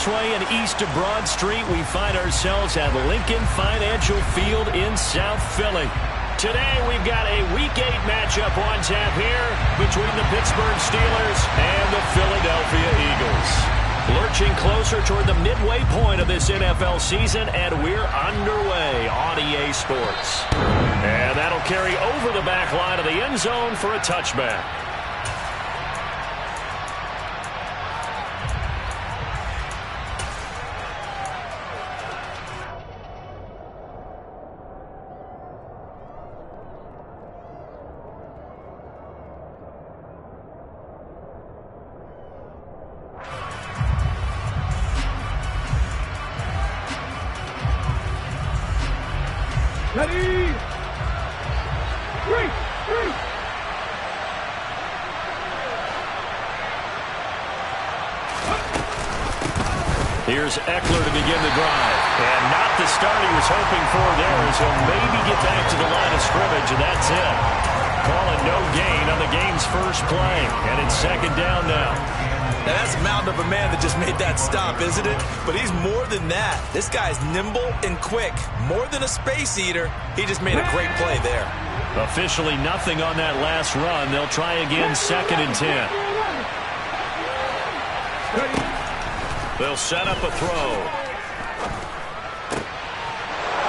Raceway and east of Broad Street, we find ourselves at Lincoln Financial Field in South Philly. Today, we've got a Week 8 matchup on tap here between the Pittsburgh Steelers and the Philadelphia Eagles. Lurching closer toward the midway point of this NFL season, and we're underway on EA Sports. And that'll carry over the back line of the end zone for a touchback. Ready? Three. Here's Eckler to begin the drive. And not the start he was hoping for there, as he'll maybe get back to the line of scrimmage, and that's it. Calling no gain on the game's first play. And it's second down now. Now that's a mountain of a man that just made that stop, isn't it? But he's more than that. This guy's nimble and quick. More than a space eater. He just made a great play there. Officially nothing on that last run. They'll try again, 2nd and 10. They'll set up a throw.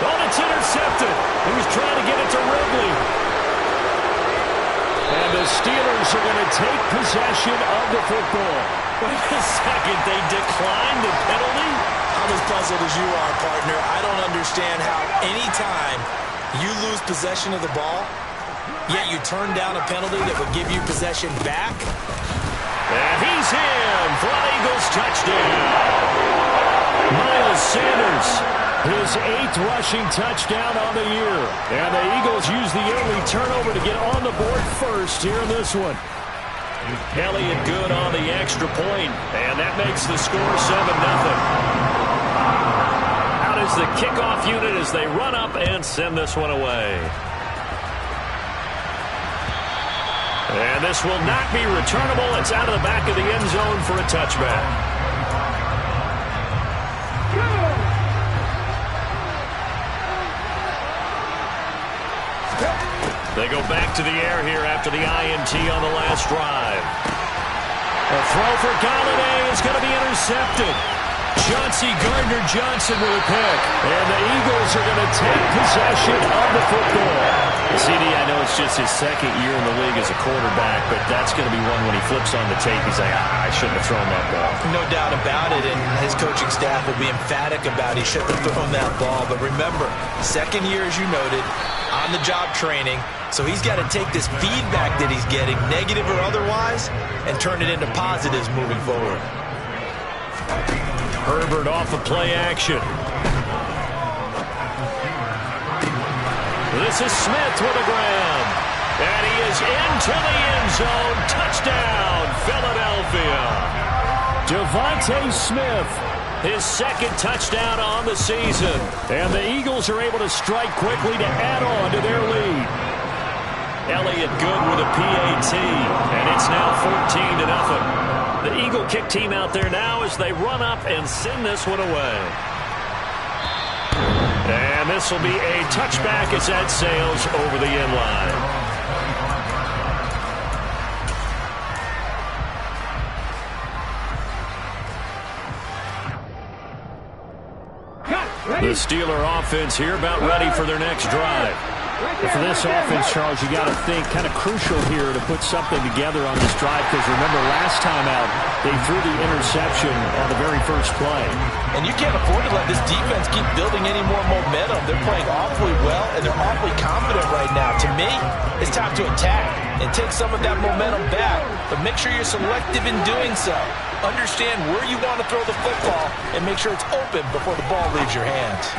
Oh, it's intercepted. He was trying to get it to Ridley. And the Steelers are going to take possession of the football. Wait a second, they declined the penalty? I'm as puzzled as you are, partner. I don't understand how any time you lose possession of the ball, yet you turn down a penalty that would give you possession back. And he's in for an Eagles touchdown. Miles Sanders, his 8th rushing touchdown on the year. And the Eagles use the early turnover to get on the board first here in this one. Elliott good on the extra point, and that makes the score 7-0. Out is the kickoff unit as they run up and send this one away. And this will not be returnable. It's out of the back of the end zone for a touchback. They go back to the air here after the INT on the last drive. A throw for Golladay is going to be intercepted. Chauncey Gardner-Johnson with a pick. And the Eagles are going to take possession of the football. CD, I know it's just his 2nd year in the league as a quarterback, but that's going to be one when he flips on the tape, he's like, I shouldn't have thrown that ball. No doubt about it, and his coaching staff will be emphatic about he shouldn't have thrown that ball. But remember, 2nd year, as you noted, on-the-job training, so he's got to take this feedback that he's getting, negative or otherwise, and turn it into positives moving forward. Herbert off of play action. This is Smith with a grab. And he is into the end zone. Touchdown, Philadelphia. Devontae Smith, his 2nd touchdown on the season. And the Eagles are able to strike quickly to add on to their lead. Elliott good with a PAT. And it's now 14-0. The Eagle kick team out there now as they run up and send this one away. And this will be a touchback as that sails over the end line. The Steeler offense here about ready for their next drive. And for this offense, Charles, you got to think kind of crucial here to put something together on this drive, because remember last time out they threw the interception on the very first play. And you can't afford to let this defense keep building any more momentum. They're playing awfully well, and they're awfully confident right now. To me, it's time to attack and take some of that momentum back, but make sure you're selective in doing so. Understand where you want to throw the football and make sure it's open before the ball leaves your hands.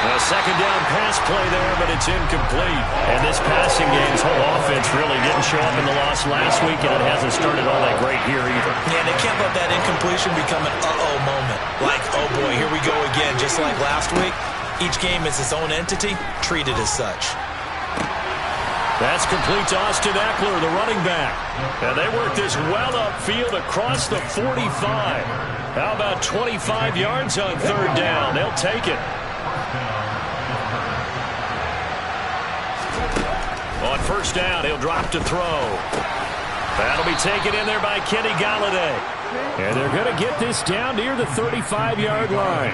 A 2nd down pass play there, but it's incomplete. And this passing game's whole offense really didn't show up in the loss last week, and it hasn't started all that great here either. Yeah, they can't let that incompletion become an uh-oh moment. Like, oh boy, here we go again. Just like last week, each game is its own entity, treated as such. That's complete to Austin Eckler, the running back. And they work this well upfield across the 45. How about 25 yards on third down? They'll take it. On first down, he'll drop to throw. That'll be taken in there by Kenny Golladay. And they're going to get this down near the 35-yard line.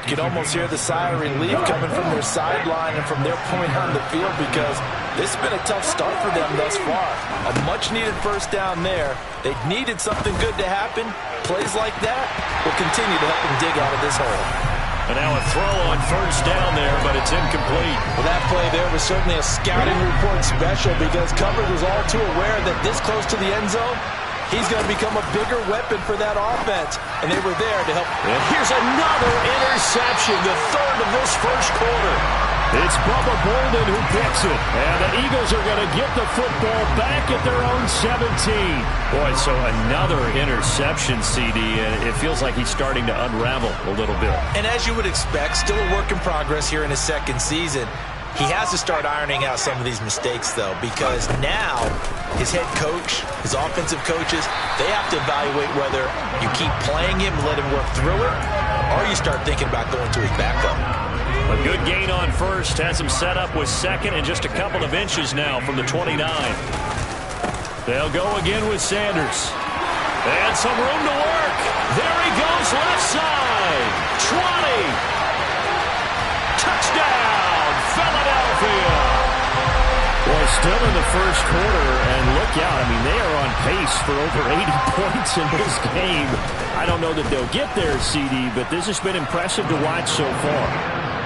You can almost hear the sigh of relief coming from their sideline and from their point on the field, because this has been a tough start for them thus far. A much-needed first down there. They needed something good to happen. Plays like that will continue to help them dig out of this hole. And now a throw on first down there, but it's incomplete. Well, that play there was certainly a scouting report special, because coverage was all too aware that this close to the end zone, he's going to become a bigger weapon for that offense. And they were there to help. And here's another interception, the third of this first quarter. It's Bubba Bolden who picks it. And the Eagles are going to get the football back at their own 17. Boy, so another interception, CD, and it feels like he's starting to unravel a little bit. And as you would expect, still a work in progress here in his second season. He has to start ironing out some of these mistakes, though, because now his head coach, his offensive coaches, they have to evaluate whether you keep playing him and let him work through it, or you start thinking about going to his backup. A good gain on first has him set up with second and just a couple of inches now from the 29. They'll go again with Sanders. And some room to work. There he goes, left side. 20. Touchdown, Philadelphia. Well, still in the first quarter, and look out. I mean, they are on pace for over 80 points in this game. I don't know that they'll get there, CD, but this has been impressive to watch so far.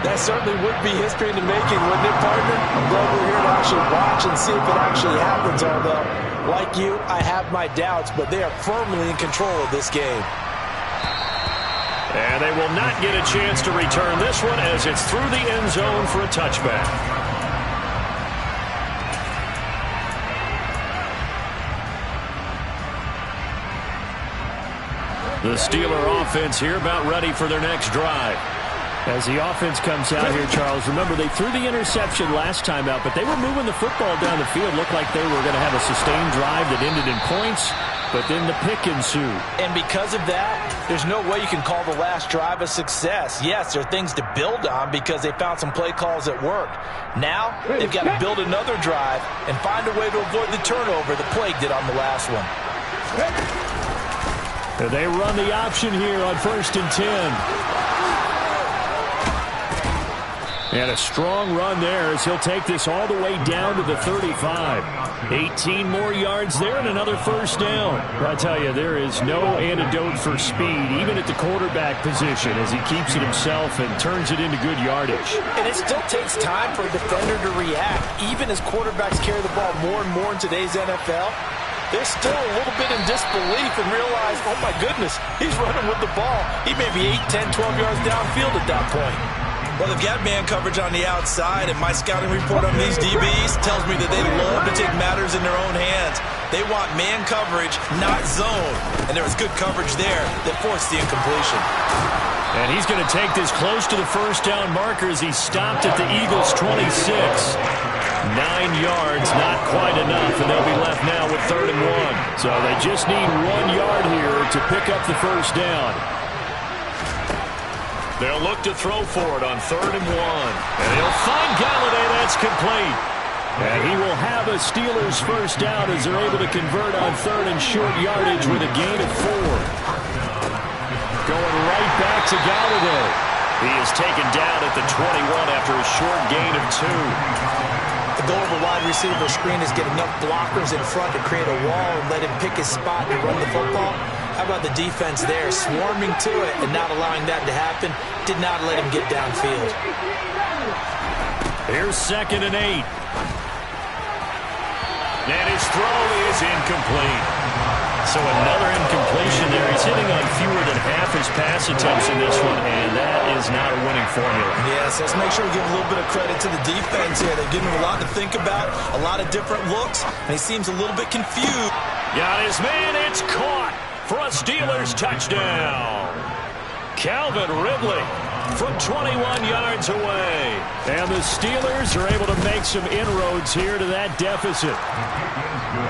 That certainly would be history in the making, wouldn't it, partner? I'm glad we're here to actually watch and see if it actually happens, although, like you, I have my doubts, but they are firmly in control of this game. And they will not get a chance to return this one as it's through the end zone for a touchback. The Steeler offense here about ready for their next drive. As the offense comes out here, Charles, remember they threw the interception last time out, but they were moving the football down the field. Looked like they were going to have a sustained drive that ended in points, but then the pick ensued. And because of that, there's no way you can call the last drive a success. Yes, there are things to build on because they found some play calls that work. Now, they've got to build another drive and find a way to avoid the turnover the Plague did on the last one. And they run the option here on 1st and 10. And a strong run there as he'll take this all the way down to the 35. 18 more yards there and another first down. I tell you, there is no antidote for speed, even at the quarterback position, as he keeps it himself and turns it into good yardage. And it still takes time for a defender to react. Even as quarterbacks carry the ball more and more in today's NFL, they're still a little bit in disbelief and realize, oh my goodness, he's running with the ball. He may be 8, 10, 12 yards downfield at that point. Well, they've got man coverage on the outside, and my scouting report on these DBs tells me that they love to take matters in their own hands. They want man coverage, not zone. And there was good coverage there that forced the incompletion. And he's going to take this close to the first down marker as he stopped at the Eagles' 26. 9 yards, not quite enough, and they'll be left now with 3rd and 1. So they just need 1 yard here to pick up the first down. They'll look to throw for it on 3rd and 1. And he'll find Golladay. That's complete. And he will have a Steelers first down as they're able to convert on 3rd and short yardage with a gain of 4. Going right back to Golladay. He is taken down at the 21 after a short gain of 2. The goal of a wide receiver screen is get enough blockers in front to create a wall and let him pick his spot to run the football. How about the defense there, swarming to it and not allowing that to happen? Did not let him get downfield. Here's 2nd and 8. And his throw is incomplete. So another incompletion there. He's hitting on fewer than half his pass attempts in this one, and that is not a winning formula. Yes, let's make sure we give a little bit of credit to the defense here. They're giving him a lot to think about, a lot of different looks, and he seems a little bit confused. Got his man, it's caught for a Steelers touchdown. Calvin Ridley from 21 yards away. And the Steelers are able to make some inroads here to that deficit.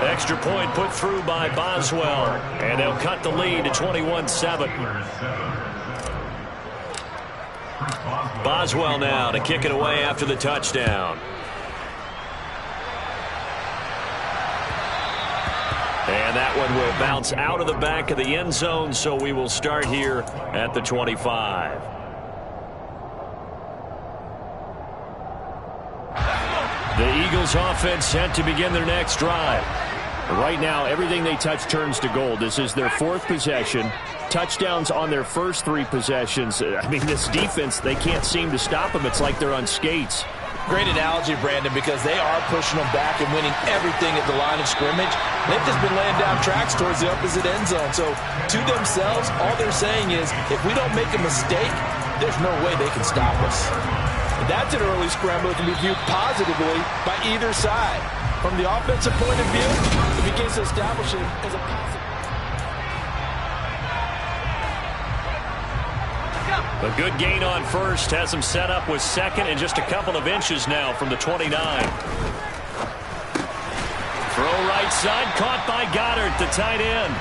Extra point put through by Boswell, and they'll cut the lead to 21-7. Boswell now to kick it away after the touchdown. And that one will bounce out of the back of the end zone, so we will start here at the 25. The Eagles offense set to begin their next drive. Right now, everything they touch turns to gold. This is their 4th possession. Touchdowns on their first 3 possessions. I mean, this defense, they can't seem to stop them. It's like they're on skates. Great analogy, Brandon, because they are pushing them back and winning everything at the line of scrimmage. They've just been laying down tracks towards the opposite end zone. So, to themselves, all they're saying is, if we don't make a mistake, there's no way they can stop us. And that's an early scramble that can be viewed positively by either side. From the offensive point of view, it begins to establish it as a positive. A good gain on first has them set up with second and just a couple of inches now from the 29. Throw right side, caught by Goddard, the tight end.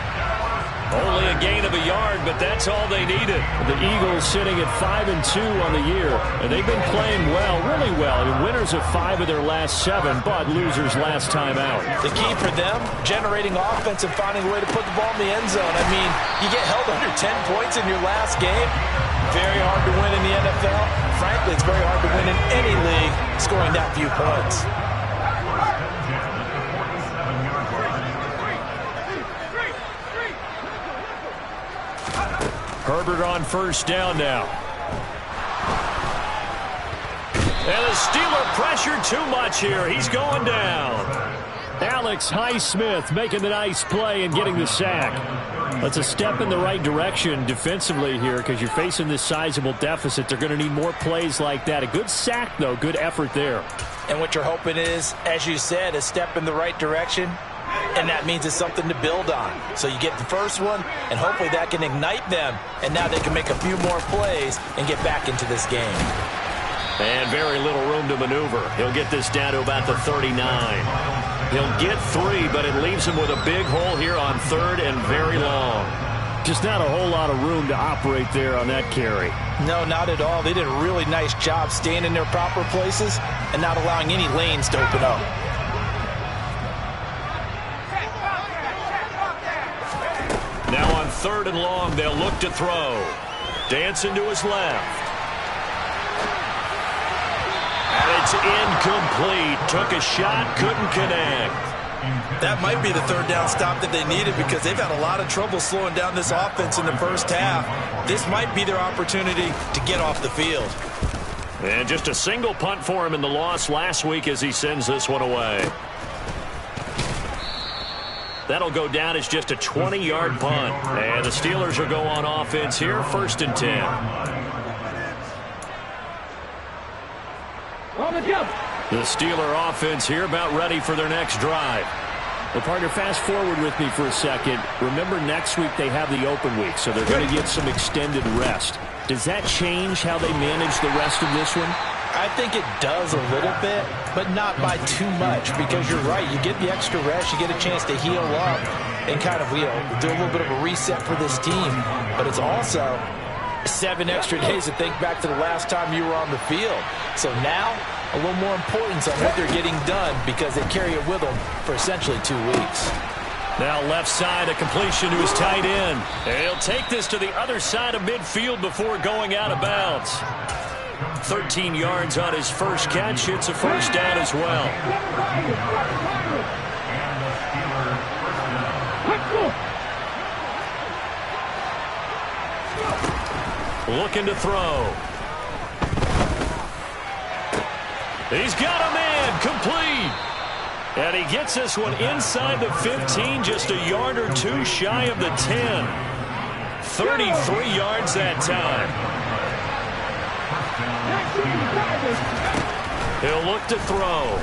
Only a gain of a yard, but that's all they needed. The Eagles sitting at 5-2 on the year, and they've been playing well, really well. I mean, winners of 5 of their last 7, but losers last time out. The key for them, generating offense and finding a way to put the ball in the end zone. I mean, you get held under 10 points in your last game. Very hard to win in the NFL. Frankly, it's very hard to win in any league scoring that few points. Herbert on first down now. And the Steeler pressure too much here. He's going down. Alex Highsmith making the nice play and getting the sack. That's a step in the right direction defensively here because you're facing this sizable deficit. They're going to need more plays like that. A good sack, though. Good effort there. And what you're hoping is, as you said, a step in the right direction. And that means it's something to build on. So you get the first one, and hopefully that can ignite them. And now they can make a few more plays and get back into this game. And very little room to maneuver. He'll get this down to about the 39. He'll get 3, but it leaves him with a big hole here on 3rd and very long. Just not a whole lot of room to operate there on that carry. No, not at all. They did a really nice job staying in their proper places and not allowing any lanes to open up. Now on 3rd and long, they'll look to throw. Dancing to his left. And it's incomplete. Took a shot, couldn't connect. That might be the 3rd down stop that they needed because they've had a lot of trouble slowing down this offense in the first half. This might be their opportunity to get off the field. And just a single punt for him in the loss last week as he sends this one away. That'll go down as just a 20-yard punt. And the Steelers will go on offense here, 1st and 10. The Steeler offense here about ready for their next drive. Well, partner, fast forward with me for a second. Remember, next week they have the open week, so they're going to get some extended rest. Does that change how they manage the rest of this one? I think it does a little bit, but not by too much, because you're right. You get the extra rest. You get a chance to heal up and kind of, do a little bit of a reset for this team. But it's also 7 extra days to think back to the last time you were on the field. So now, a little more importance on what they're getting done because they carry it with them for essentially 2 weeks. Now left side, a completion to his tight end. And he'll take this to the other side of midfield before going out of bounds. 13 yards on his first catch. It's a first down as well. Looking to throw. He's got a man, complete. And he gets this one inside the 15, just a yard or 2 shy of the 10. 33 yards that time. He'll look to throw.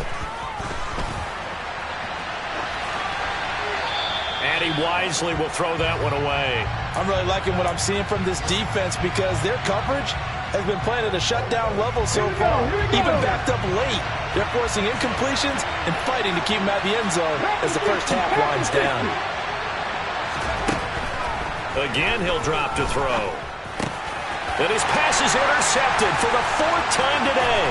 And he wisely will throw that one away. I'm really liking what I'm seeing from this defense because their coverage has been playing at a shutdown level so far, even backed up late. They're forcing incompletions and fighting to keep him out of the end zone as the first half winds down. Again, he'll drop to throw. And his pass is intercepted for the 4th time today.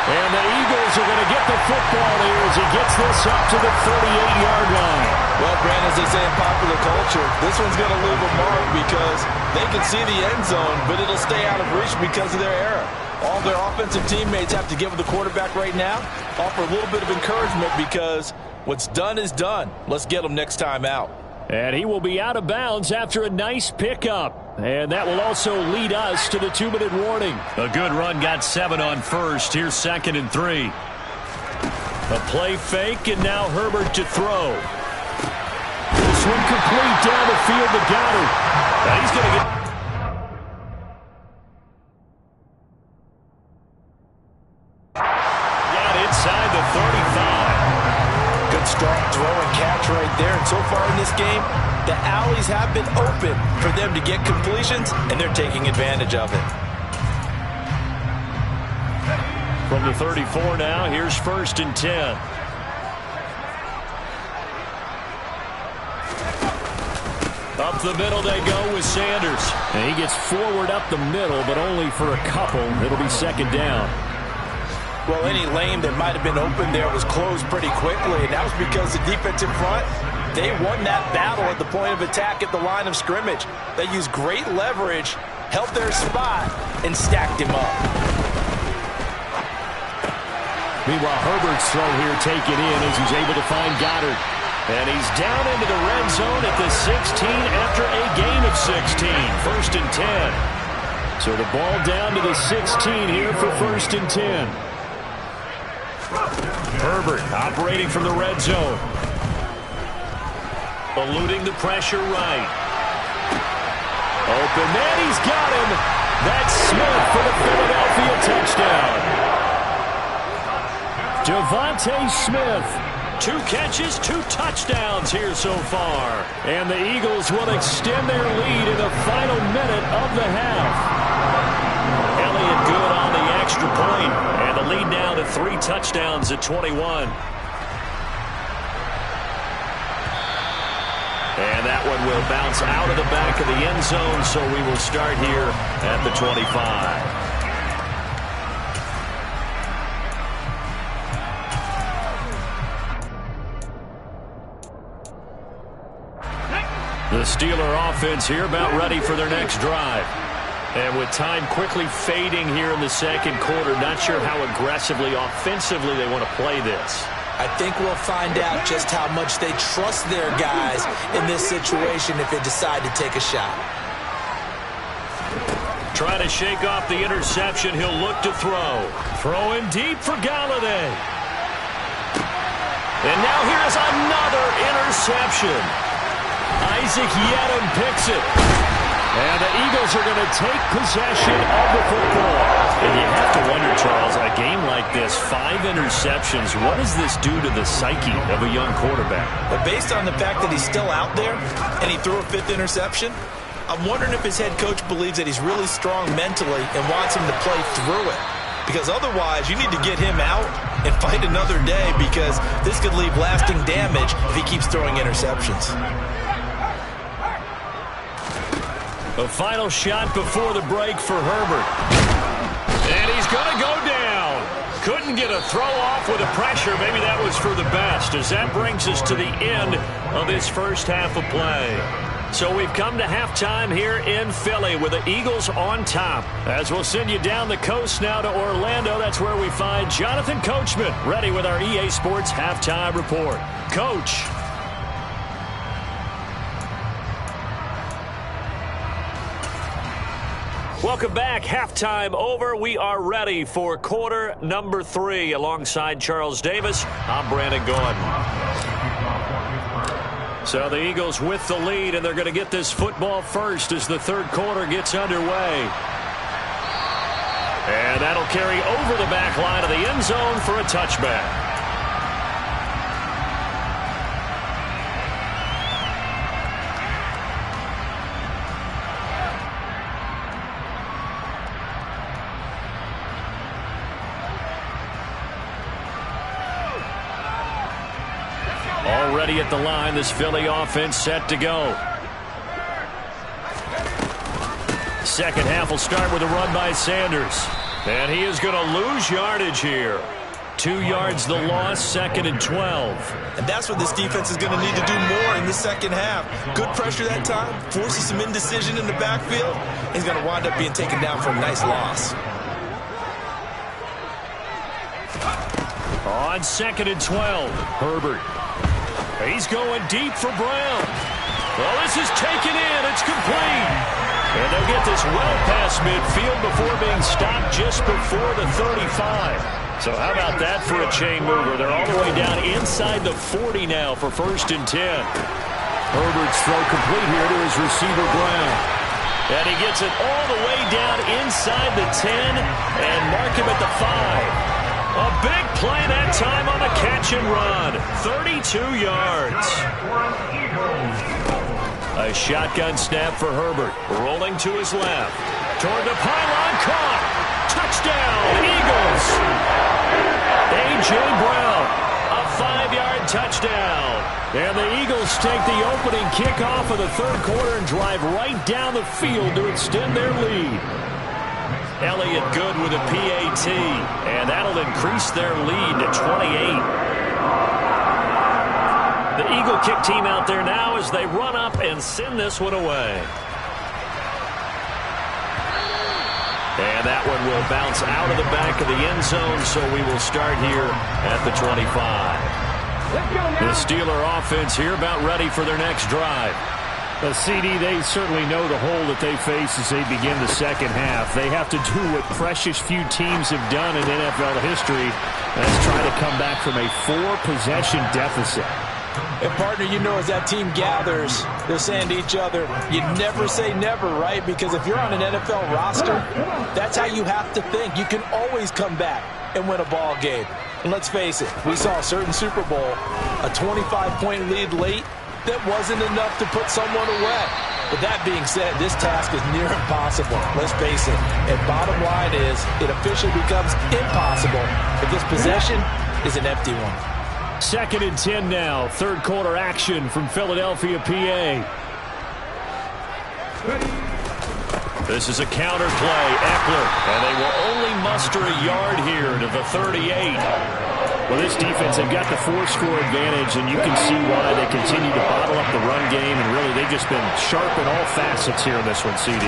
And the Eagles are going to get the football here as he gets this up to the 38-yard line. Well, Brandon, as they say in popular culture, this one's going to leave a mark because they can see the end zone, but it'll stay out of reach because of their error. All their offensive teammates have to give the quarterback right now, offer a little bit of encouragement because what's done is done. Let's get them next time out. And he will be out of bounds after a nice pickup. And that will also lead us to the 2-minute warning. A good run got 7 on first. Here's 2nd and 3. A play fake, and now Herbert to throw. This one complete down the field to Goddard. Now he's going to get... Got inside the 35. Good strong throw and catch right there. And so far in this game, the alleys have been open for them to get completions, and they're taking advantage of it. From the 34 now, here's 1st and 10. Up the middle they go with Sanders. And he gets forward up the middle, but only for a couple. It'll be 2nd down. Well, any lane that might have been open there was closed pretty quickly, and that was because the defensive front, they won that battle at the point of attack at the line of scrimmage. They used great leverage, held their spot, and stacked him up. Meanwhile, Herbert's throw here taken in as he's able to find Goddard. And he's down into the red zone at the 16 after a gain of 16. 1st and 10. So the ball down to the 16 here for 1st and 10. Herbert operating from the red zone. Eluding the pressure right. Open man, he's got him. That's Smith for the Philadelphia touchdown. Devontae Smith. 2 catches, 2 touchdowns here so far. And the Eagles will extend their lead in the final minute of the half. Elliott good on the extra point. And the lead now to 3 touchdowns at 21. And that one will bounce out of the back of the end zone, so we will start here at the 25. The Steeler offense here about ready for their next drive. And with time quickly fading here in the 2nd quarter, not sure how aggressively, offensively they want to play this. I think we'll find out just how much they trust their guys in this situation if they decide to take a shot. Trying to shake off the interception. He'll look to throw. Throwing deep for Galladay. And now here's another interception. Isaac Yiadom picks it. And the Eagles are going to take possession of the football. And you have to wonder, Charles, a game like this, 5 interceptions, what does this do to the psyche of a young quarterback? But based on the fact that he's still out there and he threw a 5th interception, I'm wondering if his head coach believes that he's really strong mentally and wants him to play through it. Because otherwise, you need to get him out and fight another day because this could leave lasting damage if he keeps throwing interceptions. A final shot before the break for Herbert. And he's going to go down. Couldn't get a throw off with the pressure. Maybe that was for the best, as that brings us to the end of this first half of play. So we've come to halftime here in Philly with the Eagles on top. As we'll send you down the coast now to Orlando, that's where we find Jonathan Coachman ready with our EA Sports Halftime Report. Coach. Welcome back. Halftime over. We are ready for quarter number 3. Alongside Charles Davis, I'm Brandon Gordon. So the Eagles with the lead, and they're going to get this football first as the 3rd quarter gets underway. And that'll carry over the back line of the end zone for a touchback. ready at the line. This Philly offense set to go. Second half will start with a run by Sanders. And he is going to lose yardage here. 2 yards the loss, 2nd and 12. And that's what this defense is going to need to do more in the second half. Good pressure that time, forces some indecision in the backfield. He's going to wind up being taken down for a nice loss. On 2nd and 12, Herbert. He's going deep for Brown. Well, this is taken in. It's complete. And they'll get this well past midfield before being stopped just before the 35. So how about that for a chain mover? They're all the way down inside the 40 now for 1st and 10. Herbert's throw complete here to his receiver, Brown. And he gets it all the way down inside the 10 and mark him at the 5. A big play that time on the catch and run. 32 yards. A shotgun snap for Herbert. Rolling to his left. Toward the pylon. Caught. Touchdown, Eagles. A.J. Brown. A 5-yard touchdown. And the Eagles take the opening kickoff of the 3rd quarter and drive right down the field to extend their lead. Elliott good with a PAT, and that'll increase their lead to 28. The Eagle kick team out there now as they run up and send this one away. And that one will bounce out of the back of the end zone, so we will start here at the 25. The Steeler offense here about ready for their next drive. The CD, they certainly know the hole that they face as they begin the second half. They have to do what precious few teams have done in NFL history. That's try to come back from a 4-possession deficit. And, partner, you know as that team gathers, they're saying to each other, you never say never, right? Because if you're on an NFL roster, that's how you have to think. You can always come back and win a ball game. And let's face it, we saw a certain Super Bowl, a 25-point lead late, that wasn't enough to put someone away. But that being said, this task is near impossible. Let's face it. And bottom line is, it officially becomes impossible if this possession is an empty one. 2nd and 10 now. 3rd quarter action from Philadelphia, PA. This is a counter play. Eckler. And they will only muster a yard here to the 38. Well, this defense, they've got the 4-score advantage, and you can see why they continue to bottle up the run game, and really they've just been sharp in all facets here in this one, CD.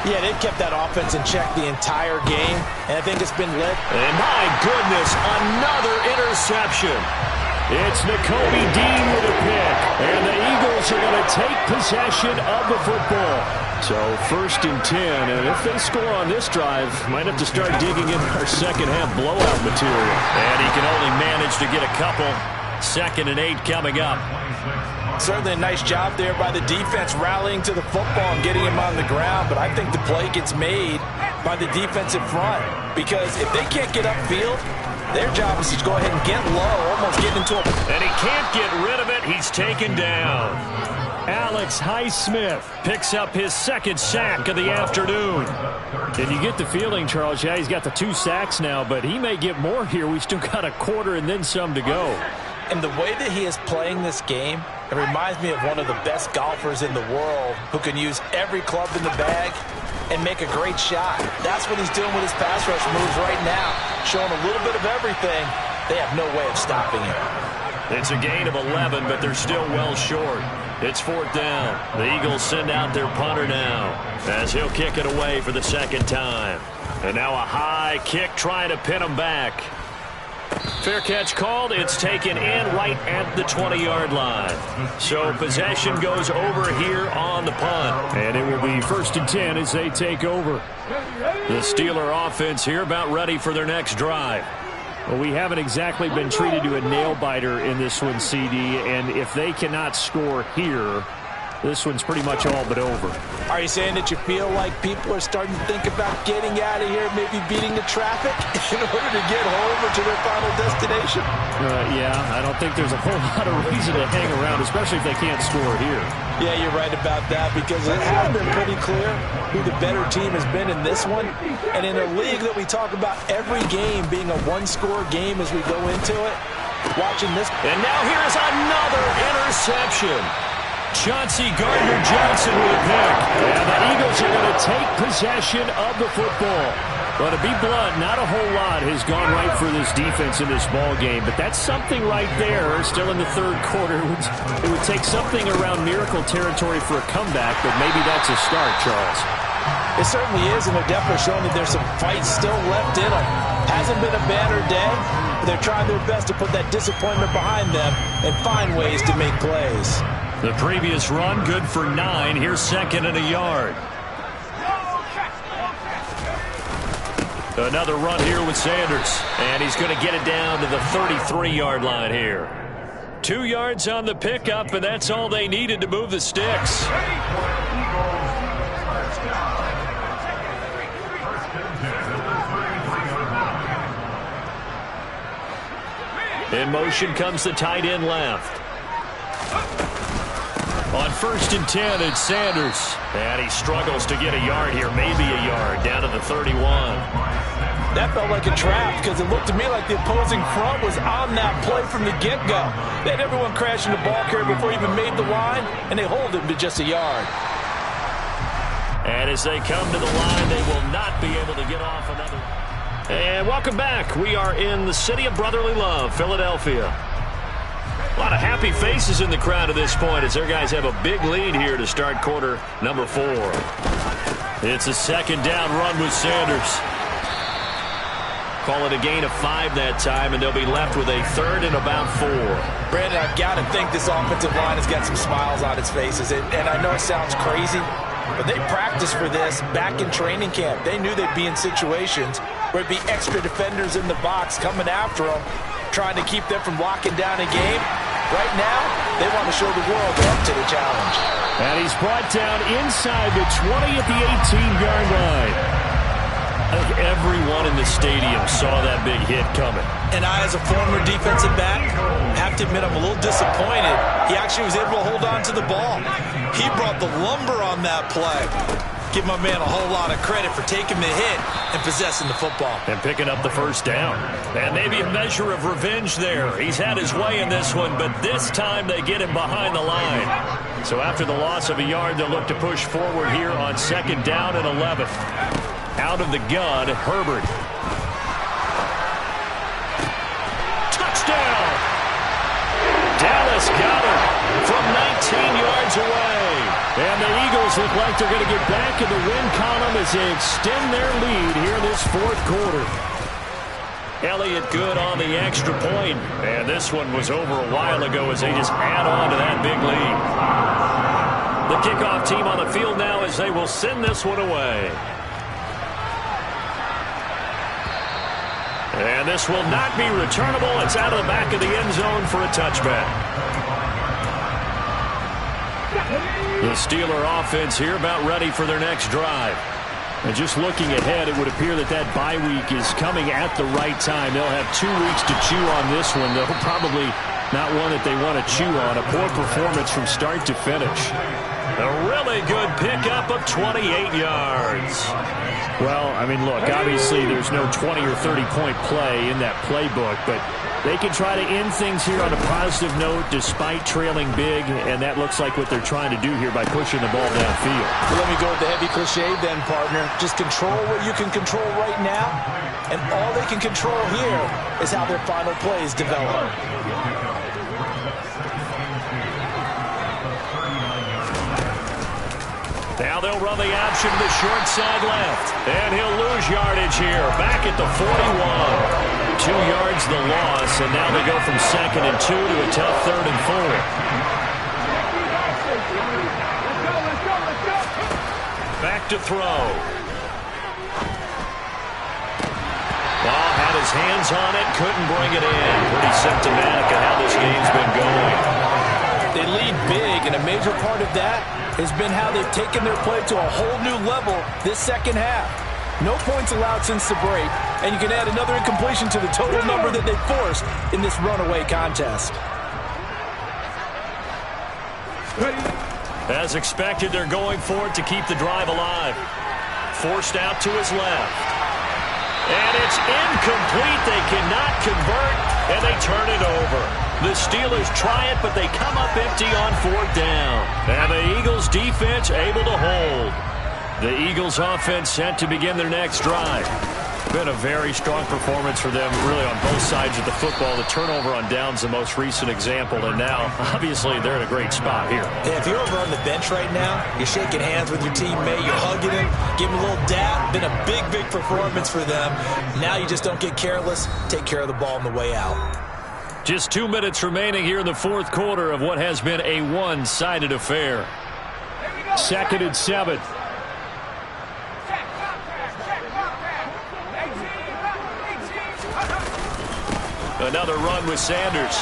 Yeah, they've kept that offense in check the entire game, and I think it's been led. And my goodness, another interception. It's Nakobe Dean with a pick, and the Eagles are going to take possession of the football. So 1st and 10, and if they score on this drive, might have to start digging in our second half blowout material. And he can only manage to get a couple. 2nd and 8 coming up. Certainly a nice job there by the defense rallying to the football and getting him on the ground, but I think the play gets made by the defensive front, because if they can't get upfield, their job is to go ahead and get low, almost get into a... And he can't get rid of it. He's taken down. Alex Highsmith picks up his 2nd sack of the afternoon. And you get the feeling, Charles, yeah, he's got the 2 sacks now, but he may get more here. We still got a quarter and then some to go. And the way that he is playing this game, it reminds me of one of the best golfers in the world who can use every club in the bag and make a great shot. That's what he's doing with his pass rush moves right now, showing a little bit of everything. They have no way of stopping him. It's a gain of 11, but they're still well short. It's 4th down. The Eagles send out their punter now as he'll kick it away for the 2nd time. And now a high kick trying to pin him back. Fair catch called. It's taken in right at the 20-yard line. So possession goes over here on the punt. And it will be 1st and 10 as they take over. The Steeler offense here about ready for their next drive. Well, we haven't exactly been treated to a nail-biter in this one, CD, and if they cannot score here, this one's pretty much all but over. Are you saying that you feel like people are starting to think about getting out of here, maybe beating the traffic in order to get home or to their final destination? Yeah, I don't think there's a whole lot of reason to hang around, especially if they can't score here. Yeah, you're right about that, because it has been pretty clear who the better team has been in this one. And in a league that we talk about every game being a one-score game as we go into it, watching this. And now here's another interception. Chauncey Gardner-Johnson with a pick. And the Eagles are going to take possession of the football. Well, to be blunt, not a whole lot has gone right for this defense in this ball game, but that's something right there. Still in the third quarter. It would take something around miracle territory for a comeback, but maybe that's a start, Charles. It certainly is, and they're definitely showing that there's some fight still left in them. Hasn't been a banner day, but they're trying their best to put that disappointment behind them and find ways to make plays. The previous run, good for 9. Here's second and a yard. Another run here with Sanders. And he's going to get it down to the 33-yard line here. 2 yards on the pickup, and that's all they needed to move the sticks. In motion comes the tight end left. On 1st and 10, it's Sanders. And he struggles to get a yard here, maybe a yard, down to the 31. That felt like a trap because it looked to me like the opposing front was on that play from the get-go. They had everyone crashing the ball carrier before he even made the line, and they hold him to just a yard. And as they come to the line, they will not be able to get off another. And welcome back. We are in the city of brotherly love, Philadelphia. A lot of happy faces in the crowd at this point as their guys have a big lead here to start quarter number 4. It's a second down run with Sanders. Call it a gain of 5 that time, and they'll be left with a third and about 4. Brandon, I've got to think this offensive line has got some smiles on its faces. And I know it sounds crazy, but they practiced for this back in training camp. They knew they'd be in situations where it'd be extra defenders in the box coming after them, trying to keep them from locking down a game. Right now, they want to show the world they're up to the challenge. And he's brought down inside the 20 at the 18-yard line. I think everyone in the stadium saw that big hit coming. And I, as a former defensive back, have to admit I'm a little disappointed. He actually was able to hold on to the ball. He brought the lumber on that play. Give my man a whole lot of credit for taking the hit and possessing the football. And picking up the first down. And maybe a measure of revenge there. He's had his way in this one, but this time they get him behind the line. So after the loss of a yard, they'll look to push forward here on 2nd down and 11. Out of the gun, Herbert. Touchdown! Dallas got it from 19 yards away. And the Eagles look like they're going to get back in the win column as they extend their lead here in this 4th quarter. Elliott good on the extra point. And this one was over a while ago as they just add on to that big lead. The kickoff team on the field now as they will send this one away. And this will not be returnable. It's out of the back of the end zone for a touchback. The Steeler offense here about ready for their next drive. And just looking ahead, it would appear that that bye week is coming at the right time. They'll have 2 weeks to chew on this one. They'll probably not one that they want to chew on. A poor performance from start to finish. A really good pickup of 28 yards. Well, I mean, look, obviously there's no 20 or 30-point play in that playbook, but they can try to end things here on a positive note despite trailing big, and that looks like what they're trying to do here by pushing the ball downfield. Well, let me go with the heavy cliche then, partner. Just control what you can control right now, and all they can control here is how their final plays develop. Now they'll run the option to the short side left. And he'll lose yardage here. Back at the 41. 2 yards the loss, and now they go from 2nd and 2 to a tough 3rd and 4. Back to throw. Ball had his hands on it, couldn't bring it in. Pretty symptomatic of how this game's been going. They lead big, and a major part of that has been how they've taken their play to a whole new level this second half. No points allowed since the break, and you can add another incompletion to the total number that they forced in this runaway contest. As expected, they're going for it to keep the drive alive. Forced out to his left. And it's incomplete. They cannot convert. and they turn it over. The Steelers try it, but they come up empty on 4th down. And the Eagles defense able to hold. The Eagles offense set to begin their next drive. Been a very strong performance for them, really, on both sides of the football. The turnover on downs, the most recent example, and now, obviously, they're in a great spot here. Yeah, if you're over on the bench right now, you're shaking hands with your teammate, you're hugging him, giving him a little dab. Been a big, big performance for them. Now you just don't get careless. Take care of the ball on the way out. Just 2 minutes remaining here in the 4th quarter of what has been a one-sided affair. 2nd and 7. Another run with Sanders.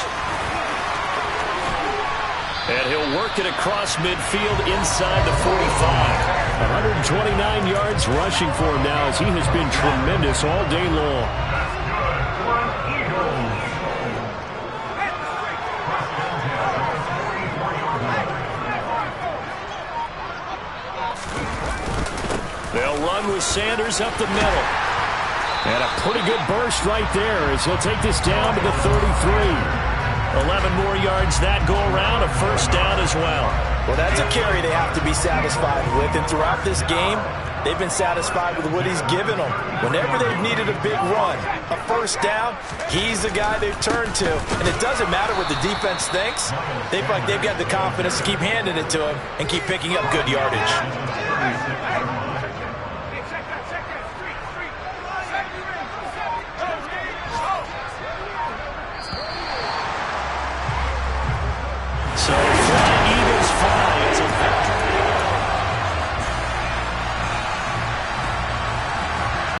And he'll work it across midfield inside the 45. 129 yards rushing for him now, as he has been tremendous all day long. They'll run with Sanders up the middle. And a pretty good burst right there as he'll take this down to the 33. 11 more yards that go around, a 1st down as well. Well, that's a carry they have to be satisfied with. And throughout this game, they've been satisfied with what he's given them. Whenever they've needed a big run, a 1st down, he's the guy they've turned to. And it doesn't matter what the defense thinks. They've got the confidence to keep handing it to him and keep picking up good yardage.